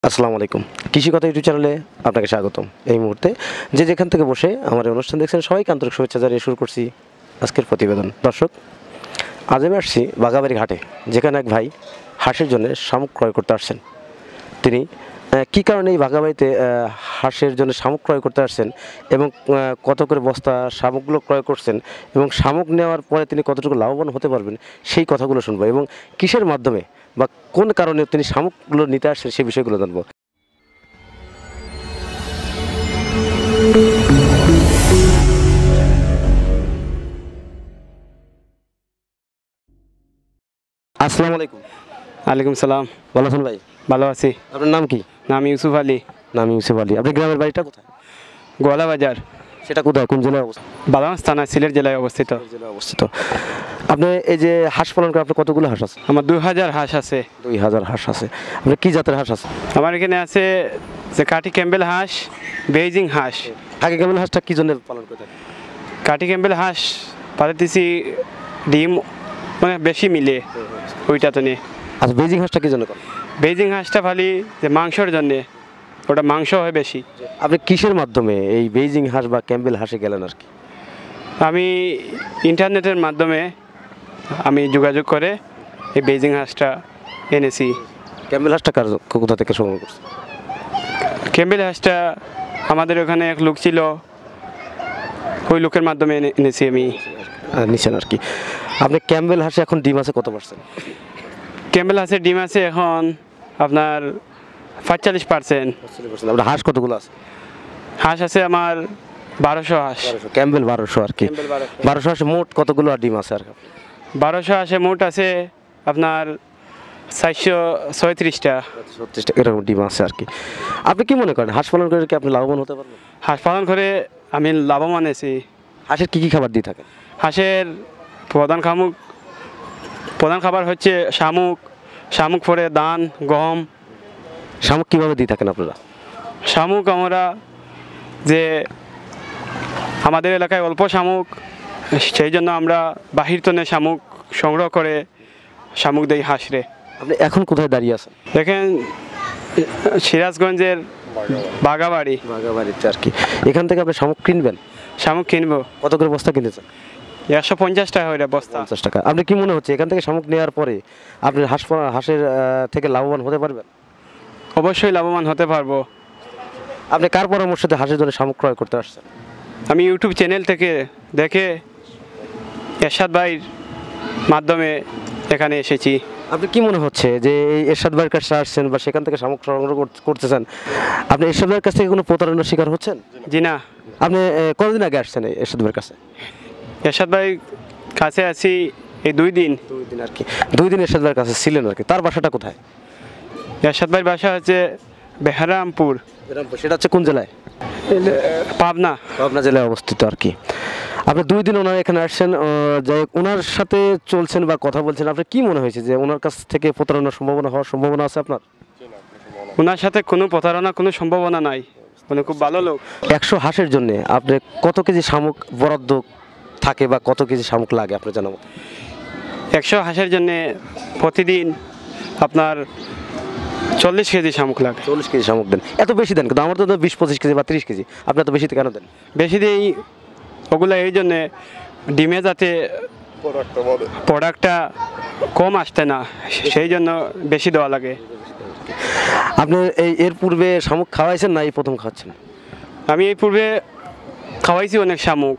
আসসালামু আলাইকুম। কৃষি কথা ইউটিউব চ্যানেলে আপনাকে স্বাগতম। এই মুহূর্তে যে যেখান থেকে বসে আমার এই অনুষ্ঠান দেখছেন সবাইকে আন্তরিক শুভেচ্ছা জানিয়ে শুরু করছি আজকের প্রতিবেদন। দর্শক, আজ আমি আসছি বাঘাবাড়ি ঘাটে, যেখানে এক ভাই হাঁসের জন্য শামুক ক্রয় করতে আসছেন। তিনি কী কারণে এই বাঘাবাড়িতে হাঁসের জন্য শামুক ক্রয় করতে আসছেন এবং কত করে বস্তা শামুকগুলো ক্রয় করছেন এবং শামুক নেওয়ার পরে তিনি কতটুকু লাভবান হতে পারবেন সেই কথাগুলো শুনবো এবং কিসের মাধ্যমে বা কোন কারণে তিনি শামুকগুলো নিতে আসছেন সেই বিষয়গুলো জানবো। আসসালামু আলাইকুম। ওয়ালাইকুম সালাম। ভালো আছেন ভাই? ভালো আছি। আপনার নাম কি? নাম ইউসুফ আলী। নাম ইউসুফ আলী। আপনার গ্রামের বাড়িটা কোথায়? গোয়ালা বাজার, সেটা কোথায়, কোন জেলায় অবস্থিত? বাদামাস থানা, সিলেট জেলায় অবস্থিত। জেলায় অবস্থিত। আপনি এই যে হাঁস পালন করে আপনার কতগুলো হাঁস আছে? আমার 2000 হাঁস আছে। 2000 হাঁস আছে। আপনার কি জাতের হাঁস আছে? আমার এখানে আছে যে কাঠি ক্যাম্বেল হাঁস, বেইজিং হাঁস। আগে কেমন হাঁসটা কি জন্য পালন করে থাকেন? কাঠি ক্যাম্বেল হাঁস পাঠাতেছি ডিম মানে বেশি মিলে ওইটা তো নিয়ে। আচ্ছা, বেজিং হাঁসটা কি জন্য করেন? বেইজিং হাঁসটা ফালি যে মাংসর জন্যে, ওটা মাংস হয় বেশি। আপনি কিসের মাধ্যমে এই বেজিং হাঁস বা ক্যাম্বেল হাঁসে গেলেন আর কি? আমি ইন্টারনেটের মাধ্যমে আমি যোগাযোগ করে এই বেইজিং হাঁসটা এনেছি। ক্যাম্বেল হাঁসটা কোথা থেকে সংগ্রহ করছে? ক্যাম্বেল হাঁসটা আমাদের ওখানে এক লোক ছিল, ওই লোকের মাধ্যমে এনেছি আমি। নিচ্ছেন আর কি। আপনি ক্যাম্বেল হাঁসে এখন ডিম আছে কত পার্সেন্ট? ক্যাম্বেল হাঁসের ডিম আছে এখন আপনার 45%। আপনার হাঁস কতগুলো আছে? হাঁস আছে আমার 1200 হাঁস। ক্যাম্বেল 1200 আর কি। 1200 হাঁসে মোট কতগুলো ডিম আছে আর কি? 1200 হাঁসে মোট আছে আপনার 436টা। 36টা এরকম ডিম আছে আর কি। আপনি কি মনে করেন হাঁস পালন করে কি আপনি লাভবান হতে পারবেন? হাঁস পালন করে আমি লাভবান আছি। হাঁসের কি খাবার দিয়ে থাকেন? হাঁসের প্রধান খাবার হচ্ছে শামুক, শামুক পরে ধান, গম। শামুক কীভাবে দিয়ে থাকেন আপনারা? শামুক আমরা যে আমাদের এলাকায় অল্প শামুক, সেই জন্য আমরা বাহির তনে শামুক সংগ্রহ করে শামুক দেই হাঁসরে। আপনি এখন কোথায় দাঁড়িয়ে আছেন? দেখেন সিরাজগঞ্জের বাঘাবাড়ি। বাঘাবাড়িতে আর কি। এখান থেকে আপনি শামুক কিনবেন? শামুক কিনবো। কত করে বস্তা কিনেছেন? 150 টাকা হইলে বস্তা। 50 টাকা। আপনি কি মনে হচ্ছে এখান থেকে শামুক নেওয়ার পরে আপনি হাঁসের থেকে লাভবান হতে পারবেন? অবশ্যই লাভবান হতে পারবো। আপনি কার পরামর্শতে হাঁসের জন্য শামুক ক্রয় করতে আসছেন? আমি ইউটিউব চ্যানেল থেকে দেখে এরশাদ ভাইয়ের মাধ্যমে এখানে এসেছি। আপনি কি মনে হচ্ছে যে এই এরশাদ ভাইয়ের কাছে আসছেন বা সেখান থেকে শামুক সংগ্রহ করতেছেন, আপনি এরশাদ ভাইয়ের কাছ থেকে কোনো প্রতারণার শিকার হচ্ছেন? জি না। আপনি কতদিন আগে আসছেন এই এরশাদ ভাইয়ের কাছে? এরশাদ ভাই কাছে আছি এই 2 দিন। 2 দিন আর কি। 2 দিন এরশাদ ভাইয়ের কাছে ছিলেন আর কি। তার বাসাটা কোথায়? এরশাদ ভাইয়ের বাসা হচ্ছে বেহারামপুর। সেটা হচ্ছে কোন জেলায়? পাবনা। পাবনা জেলায় অবস্থিত আর কি। আপনি 2 দিন ওনার এখানে আসছেন, যাই হোক ওনার সাথে চলছেন বা কথা বলছেন, আপনার কি মনে হয়েছে যে ওনার কাছ থেকে প্রতারণার হওয়ার সম্ভাবনা আছে আপনার? ওনার সাথে কোনো প্রতারণা কোনো সম্ভাবনা নাই, উনি খুব ভালো লোক। 100 হাঁসের জন্য আপনি কত কেজি শামুক বরাদ্দ থাকে বা কত কেজি শামুক লাগে আপনার জানাবো? 100 হাঁসের জন্য প্রতিদিন আপনার 40 কেজি শামুক লাগে। 40 কেজি শামুক দেন? এত বেশি দেন কিন্তু আমার তো 20-25 কেজি বা 30 কেজি। আপনি এত বেশিতে কেন দেন? বেশি দিই ওগুলো এই জন্যে ডিমে যাতে প্রোডাক্টটা কম আসতে না, সেই জন্য বেশি দেওয়া লাগে। আপনি এর পূর্বে শামুক খাওয়াইছেন না এই প্রথম খাচ্ছেন? আমি এই পূর্বে খাওয়াইছি অনেক শামুক।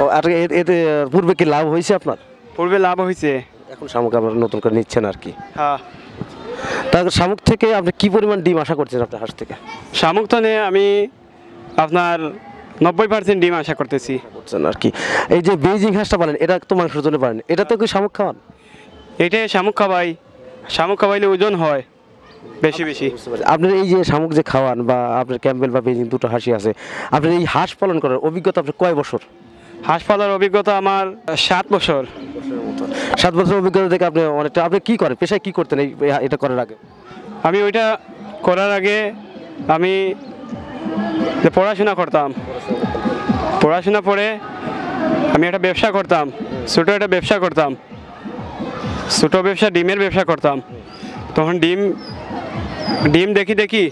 ও, আর এতে পূর্বে কি লাভ হয়েছে আপনার? পূর্বে লাভ হয়েছে। এখন শামুক আপনার নতুন করে নিচ্ছেন আর কি। হ্যাঁ। তারপর শামুক থেকে আপনি কি পরিমাণ ডিম আশা করছেন আপনার হাঁস থেকে? শামুক তো নিয়ে আমি আপনার 90% ডিম আশা করতেছি আর কি। এই যে বেইজিং হাঁসটা পালেন, এটা তো মাংসের জন্য পালেন, এটা তো কি শামুক খাওয়ান? এইটাই শামুক খাওয়াই। শামুক খাওয়াইলে ওজন হয় বেশি বেশি। আপনার এই যে শামুক যে খাওয়ান বা আপনার ক্যাম্বেল বা বেইজিং দুটো হাঁসই আছে, আপনার এই হাঁস পালন করার অভিজ্ঞতা আপনার কয় বছর? হাঁস পালার অভিজ্ঞতা আমার 7 বছর। 7 বছর অভিজ্ঞতা থেকে আপনি অনেকটা। আপনি কি করেন, পেশায় কি করতেন এটা করার আগে? আমি ওইটা করার আগে আমি পড়াশোনা করতাম। পড়াশোনা পরে আমি একটা ব্যবসা করতাম, ছোটো একটা ব্যবসা করতাম। ছোটো ব্যবসা ডিমের ব্যবসা করতাম। তখন ডিম ডিম দেখি দেখি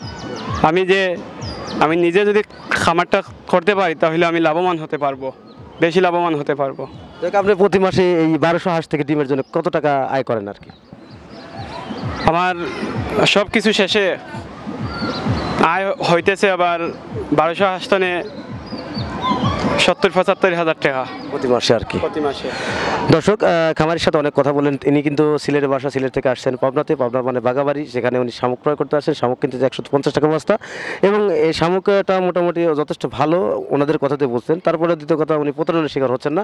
আমি নিজে যদি খামারটা করতে পারি তাহলে আমি লাভবান হতে পারবো, বেশি লাভবান হতে পারবো। দেখ, আপনি প্রতি মাসে এই 1200 হাঁস থেকে ডিমের জন্য কত টাকা আয় করেন আর কি? আমার সব কিছু শেষে আয় হইতেছে আবার 1200 হাঁসতনে 70-75 হাজার টাকা প্রতি মাসে আর কি। প্রতি মাসে। দর্শক, খামারের সাথে অনেক কথা বলেন। ইনি কিন্তু সিলেটের বাসা, সিলেট থেকে আসছেন পাবনা মানে বাগাবাড়ি, সেখানে উনি শামুক ক্রয় করতে আসেন। শামুক কিনতে 150 টাকা বস্তা, এবং এই শামুকটা মোটামুটি যথেষ্ট ভালো ওনাদের কথাতে বলছেন। তারপরে দ্বিতীয় কথা, উনি প্রতারণার শিকার হচ্ছেন না।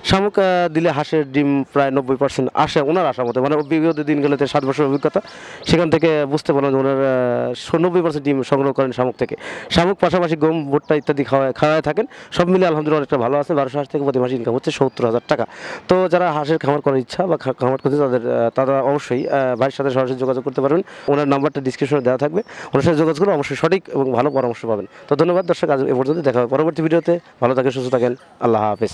শামুক দিলে হাঁসের ডিম প্রায় 90% আসে ওনার আশা মতো, মানে বিগত দিনগুলোতে 7 বছর অভিজ্ঞতা, সেখান থেকে বুঝতে পারলাম যে ওনার 90% ডিম সংগ্রহ করেন শামুক থেকে। শামুক পাশাপাশি গম, ভুট্টা ইত্যাদি খাওয়ায় থাকেন। সব মিলে আলহামদুলিল্লাহ অনেকটা ভালো আছে। 1200 হাঁস থেকে প্রতি মাসে ইনকাম হচ্ছে 70,000 টাকা। তো যারা হাঁসের খামার করার ইচ্ছা বা খামার করতে তারা অবশ্যই ভাইয়ের সাথে সরাসরি যোগাযোগ করতে পারবেন। ওনার নাম্বারটা ডিসক্রিপশনে দেওয়া থাকবে, ওনার সাথে যোগাযোগ করে অবশ্যই সঠিক এবং ভালো পরামর্শ পাবেন। তো ধন্যবাদ দর্শক, আজ এ পর্যন্ত দেখা হবে পরবর্তী ভিডিওতে। ভালো থাকেন, সুস্থ থাকেন, আল্লাহ হাফেজ।